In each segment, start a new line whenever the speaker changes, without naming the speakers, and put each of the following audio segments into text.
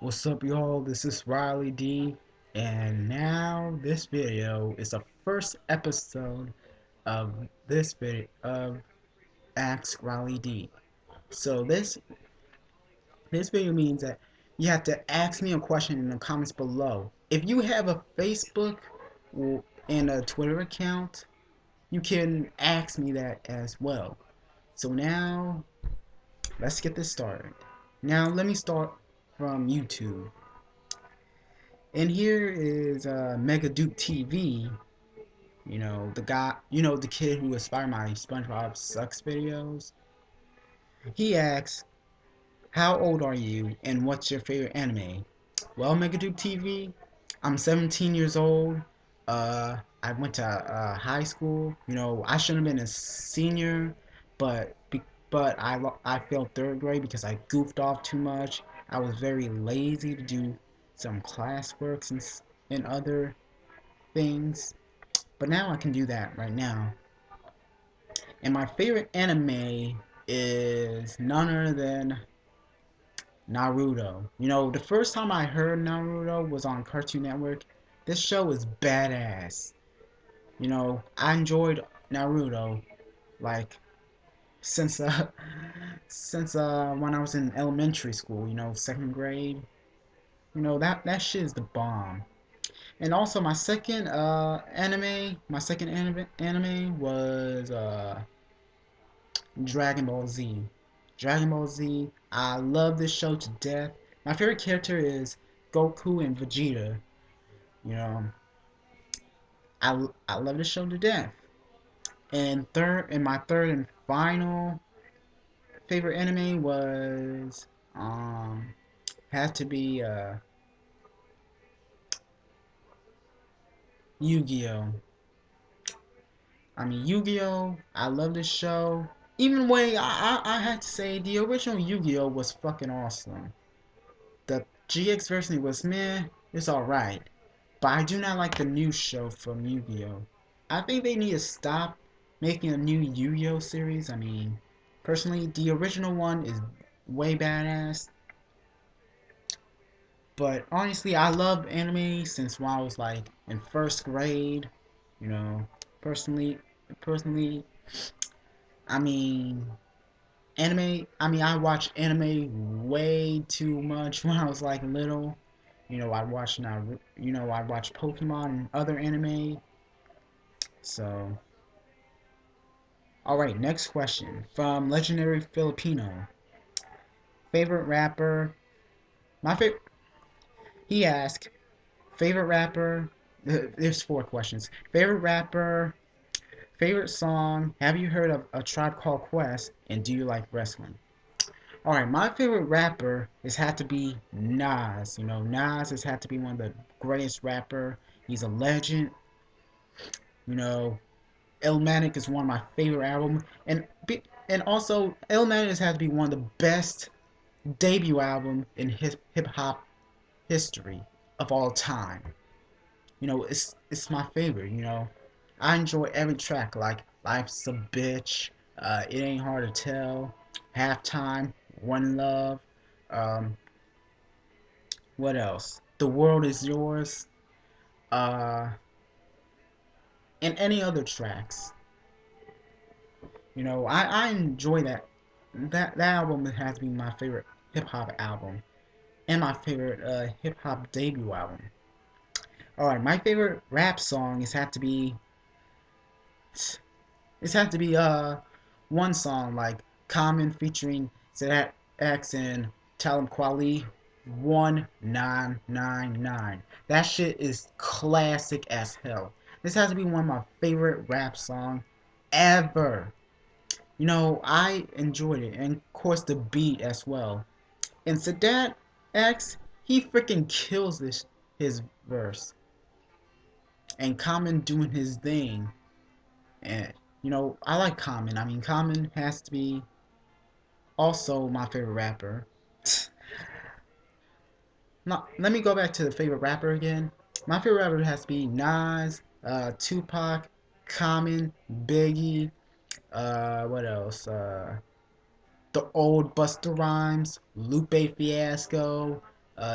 What's up, y'all? This is Riley D, and now this video is the first episode of this video of Ask Riley D. So this video means that you have to ask me a question in the comments below. If you have a Facebook and a Twitter account, you can ask me that as well. So now let's get this started. Now let me start from YouTube. And here is Mega Duke TV. You know, the guy, the kid who inspired my SpongeBob Sucks videos. He asks, how old are you and what's your favorite anime? Well, Mega Duke TV, I'm 17 years old. I went to high school. You know, I shouldn't have been a senior, but I failed third grade because I goofed off too much. I was very lazy to do some classworks and other things, but now I can do that right now. And my favorite anime is none other than Naruto. You know, the first time I heard Naruto was on Cartoon Network. This show is badass. You know, I enjoyed Naruto like since when I was in elementary school, you know, second grade. You know, that shit is the bomb. And also my second anime was Dragon Ball Z. Dragon Ball Z. I love this show to death. My favorite character is Goku and Vegeta. You know, I love this show to death. And my third and final favorite anime was had to be Yu-Gi-Oh. I mean, Yu-Gi-Oh! I love this show. Even way, I had to say the original Yu-Gi-Oh! Was fucking awesome. The GX version was meh, it's alright. But I do not like the new show from Yu-Gi-Oh! I think they need to stop making a new Yu-Gi-Oh! Series. I mean, personally, the original one is way badass. But honestly, I love anime since when I was like in first grade. You know, personally, I mean, I watched anime way too much when I was like little. You know, I watched Pokemon and other anime. So, all right, next question from Legendary Filipino. Favorite rapper? My favorite. He asked, favorite rapper. There's four questions. Favorite rapper. Favorite song. Have you heard of A Tribe Called Quest? And do you like wrestling? Alright, my favorite rapper has had to be Nas. You know, Nas has had to be one of the greatest rapper. He's a legend. You know, Illmatic is one of my favorite albums. And also, Illmatic has had to be one of the best debut album in hip hop history of all time. You know, it's my favorite, you know. I enjoy every track like Life's a Bitch, It Ain't Hard to Tell, Halftime, One Love, um, what else? The World Is Yours, uh, and any other tracks. You know, I enjoy that. That album has been my favorite hip hop album and my favorite hip hop debut album. Alright, my favorite rap song has had to be one song like Common featuring Sadat X and Talib Kweli 1999. That shit is classic as hell. This has to be one of my favorite rap songs ever. You know, I enjoyed it, and of course the beat as well. And Sadat X, he freaking kills his verse. And Common doing his thing. And you know, I like Common. I mean, Common has to be also my favorite rapper. Now, let me go back to the favorite rapper again. My favorite rapper has to be Nas, Tupac, Common, Biggie, what else? The old Busta Rhymes, Lupe Fiasco,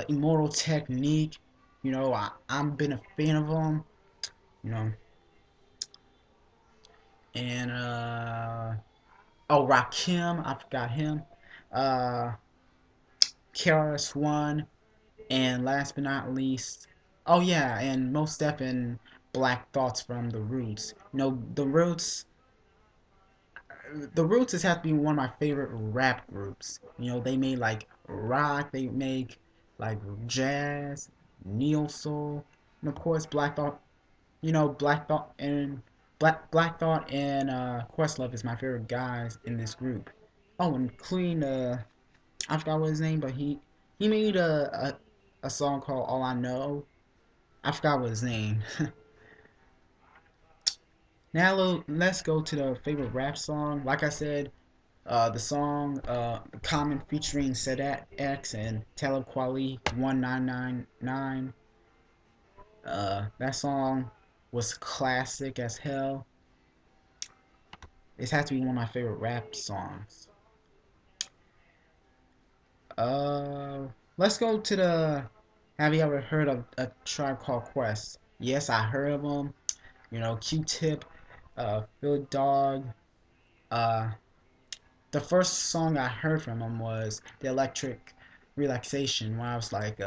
Immortal Technique. I've been a fan of them. You know, and oh, Rakim, I forgot him. Uh, KRS-One, and last but not least, oh yeah, and most Def and Black Thoughts from the Roots. The Roots has had to be one of my favorite rap groups. They made like rock, they make like jazz, neo soul, and of course Black Thought. Black Thought and Questlove is my favorite guys in this group. Oh, and Clean, I forgot what his name, but he made a song called All I Know. I forgot what his name. Now let's go to the favorite rap song. Like I said, the song Common featuring Sadat X and Talib Kweli 1999. That song was classic as hell. It has to be one of my favorite rap songs. Uh, let's go to the. Have you ever heard of a Tribe Called Quest? Yes, I heard of them. Q-Tip, Phil Dog. Uh, the first song I heard from them was the Electric Relaxation when I was like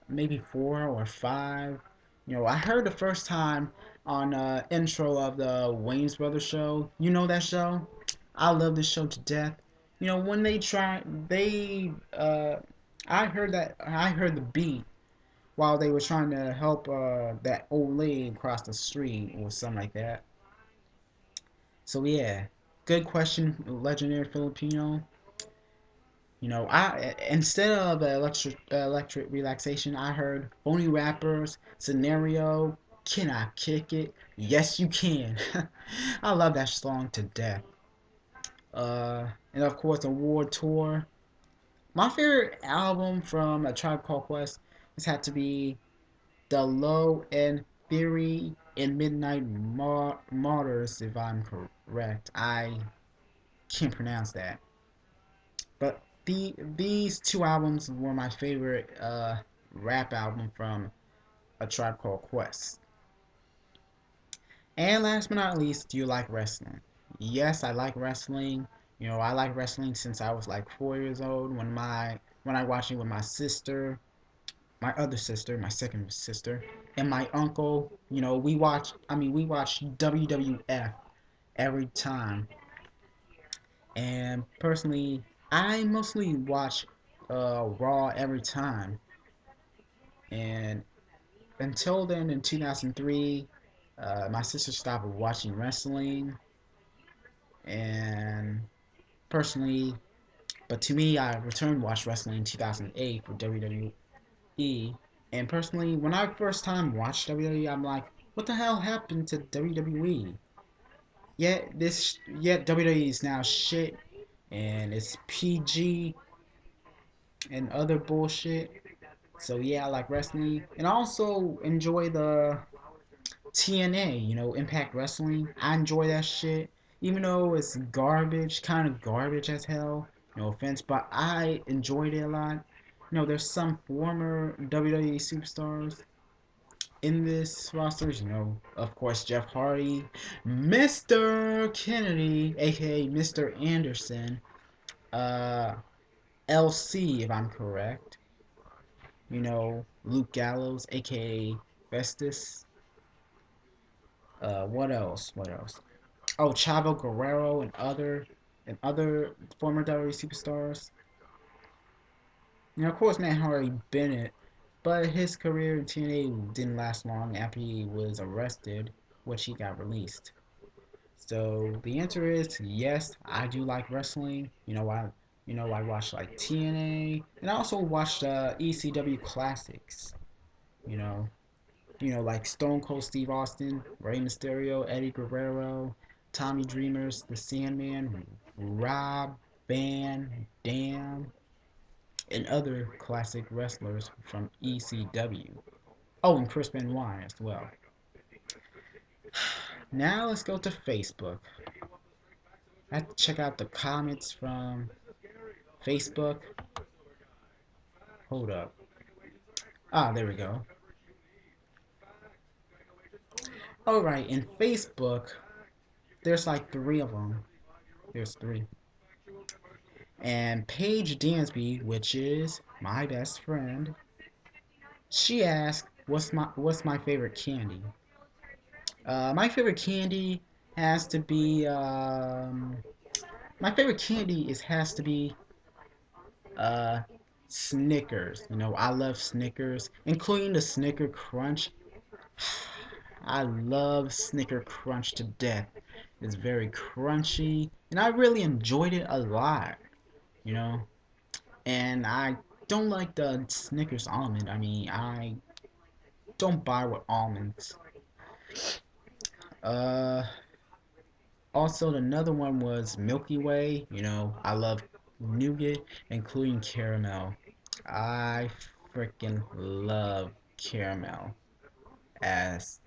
maybe 4 or 5. I heard the first time on intro of the Wayne's Brothers show. You know that show? I love this show to death. When I heard the beat while they were trying to help that old lady cross the street or something like that. So yeah, good question, legendary Filipino. I instead of electric relaxation, I heard phony rappers scenario. Can I kick it? Yes, you can. I love that song to death. And of course, Award Tour. My favorite album from A Tribe Called Quest has had to be The Low End Theory and Midnight Martyrs, if I'm correct. I can't pronounce that. But these two albums were my favorite rap album from A Tribe Called Quest. And last but not least, do you like wrestling? Yes, I like wrestling. I like wrestling since I was like 4 years old when I watched it with my sister, my other sister, my second sister, and my uncle. We watch WWF every time. And personally, I mostly watch Raw every time. And until then, in 2003, my sister stopped watching wrestling. And personally, but to me, I returned to watch wrestling in 2008 for WWE. And personally, when I first time watched WWE, I'm like, what the hell happened to WWE? Yet WWE is now shit, and it's PG and other bullshit. So yeah, I like wrestling, and I also enjoy the TNA. Impact Wrestling. I enjoy that shit, even though it's garbage, kind of garbage as hell. No offense, but I enjoyed it a lot. There's some former WWE superstars in this roster. Of course, Jeff Hardy, Mr. Kennedy, aka Mr. Anderson, uh, LC, if I'm correct. Luke Gallows, aka Festus. What else? What else? Oh, Chavo Guerrero and other former WWE superstars. Of course, Matt Hardy Bennett, but his career in TNA didn't last long after he was arrested, which he got released. So the answer is yes, I do like wrestling. I watch like TNA, and I also watched ECW classics. You know, like Stone Cold Steve Austin, Rey Mysterio, Eddie Guerrero, Tommy Dreamers, The Sandman, Rob Van Dam, and other classic wrestlers from ECW. Oh, and Chris Benoit as well. Now let's go to Facebook. I have to check out the comments from Facebook. Hold up. Ah, there we go. Alright, in Facebook, there's like three of them. There's three. And Paige Dansby, which is my best friend, she asked, "What's my favorite candy?" My favorite candy has to be my favorite candy is has to be uh Snickers. You know, I love Snickers, including the Snicker Crunch. I love Snicker Crunch to death. It's very crunchy, and I really enjoyed it a lot. You know, and I don't like the Snickers almond. I mean, I don't buy with almonds. Uh, Also, another one was Milky Way. You know, I love nougat, including caramel. I freaking love caramel. As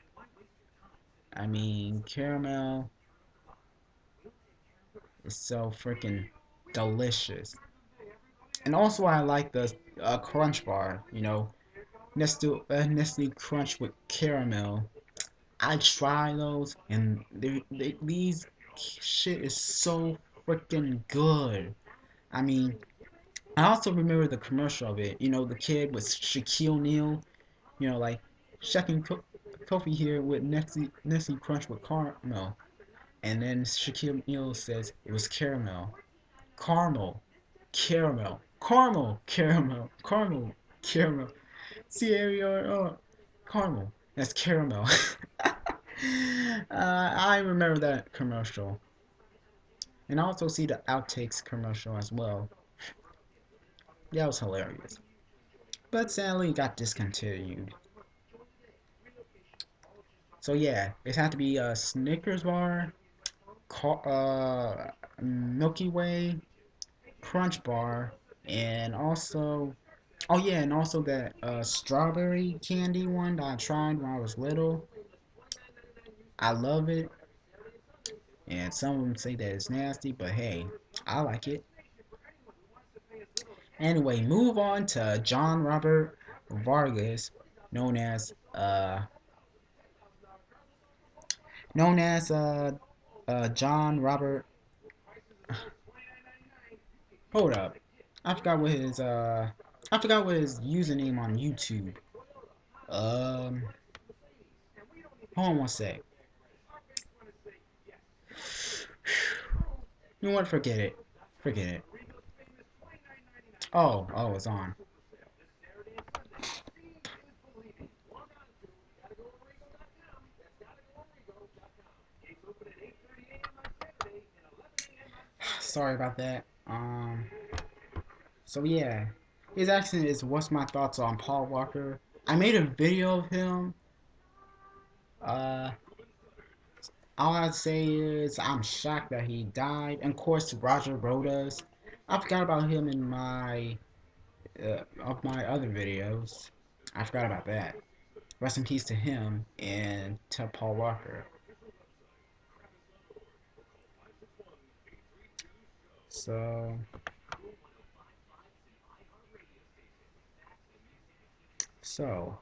caramel is so freaking delicious. And also, I like the Crunch Bar. You know, Nestle Crunch with caramel. I try those, and these shit is so freaking good. I mean, I also remember the commercial of it. You know, the kid with Shaquille O'Neal. You know, like Shaq Kofi here with Nestle Crunch with caramel, and then Shaquille O'Neal says it was caramel, caramel, caramel, caramel, caramel, caramel, caramel. C-A-R-O, caramel. That's caramel. I remember that commercial, and I also see the outtakes commercial as well. That was hilarious, but sadly it got discontinued. So yeah, it had to be a Snickers bar, Milky Way, Crunch bar, and also, oh yeah, and also that strawberry candy one that I tried when I was little. I love it, and some of them say that it's nasty, but hey, I like it. Anyway, move on to John Robert Vargas, known as John Robert. Hold up, I forgot what his username on YouTube. Um, Hold on one sec. You know what? Forget it. Forget it. Oh, it's on. Sorry about that. So yeah, his accent is what's my thoughts on Paul Walker. I made a video of him. Uh, all I'd say is I'm shocked that he died. And of course, Roger Rodas. I forgot about him in my of my other videos. I forgot about that. Rest in peace to him and to Paul Walker. So so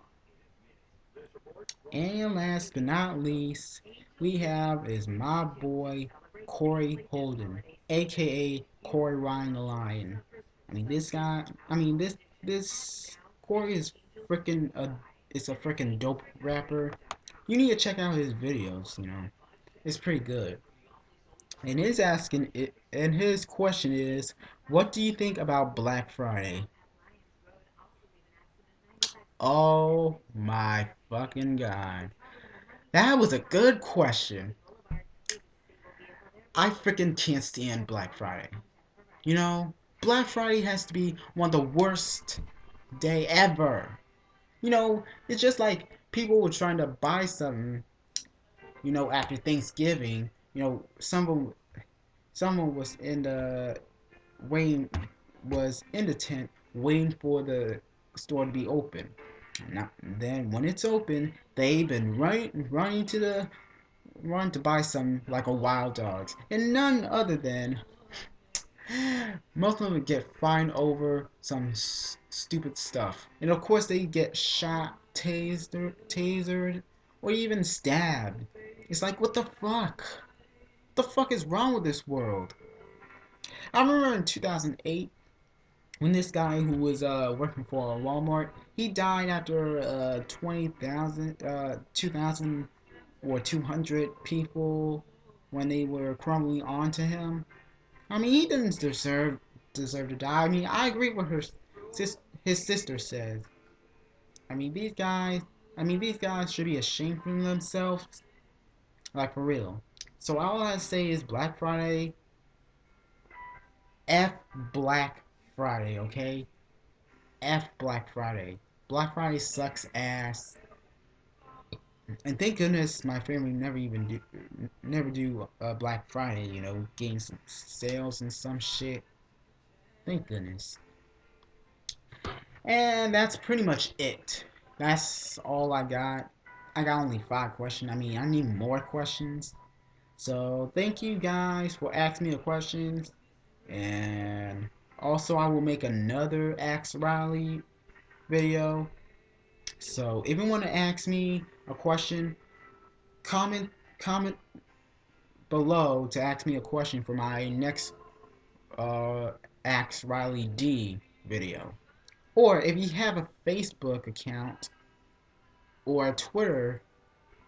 And last but not least, we have is my boy Corey Holden, aka Corey Ryan the Lion. I mean this guy. This Corey is freaking a it's a freaking dope rapper. You need to check out his videos. You know, it's pretty good. And his question is, what do you think about Black Friday? Oh my fucking god. That was a good question. I freaking can't stand Black Friday. You know, Black Friday has to be one of the worst day ever. You know, it's just like people were trying to buy something, after Thanksgiving. Someone was in the waiting was in the tent waiting for the store to be open. Now, then when it's open, they've been run to buy some like a wild dogs, and none other than Most of them get fined over some stupid stuff. And of course they get shot, tasered, or even stabbed. It's like, what the fuck? What the fuck is wrong with this world? I remember in 2008 when this guy who was working for Walmart, he died after 20,000, 2,000 or 200 people when they were crumbling onto him. I mean, he didn't deserve to die. I mean, I agree with his sister says. I mean, these guys should be ashamed of themselves, like for real. So all I say is Black Friday, F Black Friday, okay? F Black Friday. Black Friday sucks ass. And thank goodness my family never do Black Friday. You know, getting some sales and some shit. Thank goodness. And that's pretty much it. That's all I got. I got only 5 questions. I mean, I need more questions. So thank you guys for asking me the questions. And also, I will make another Ask Riley video. So if you want to ask me a question, comment below to ask me a question for my next Ask Riley D video. Or if you have a Facebook account or a Twitter,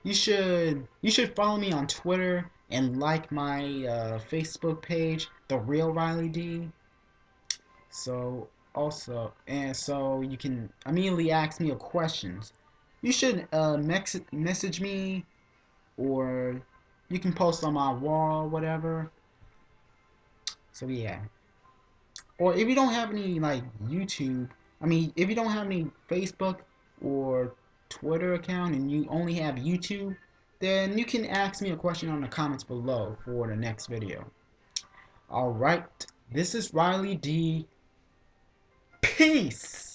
you should follow me on Twitter and like my Facebook page, The Real Riley D. So so you can immediately ask me a questions. You should message me, or you can post on my wall, whatever. So yeah. Or if you don't have any like YouTube, I mean, if you don't have any Facebook or Twitter account and you only have YouTube, then you can ask me a question on the comments below for the next video. Alright, this is Riley D. Peace!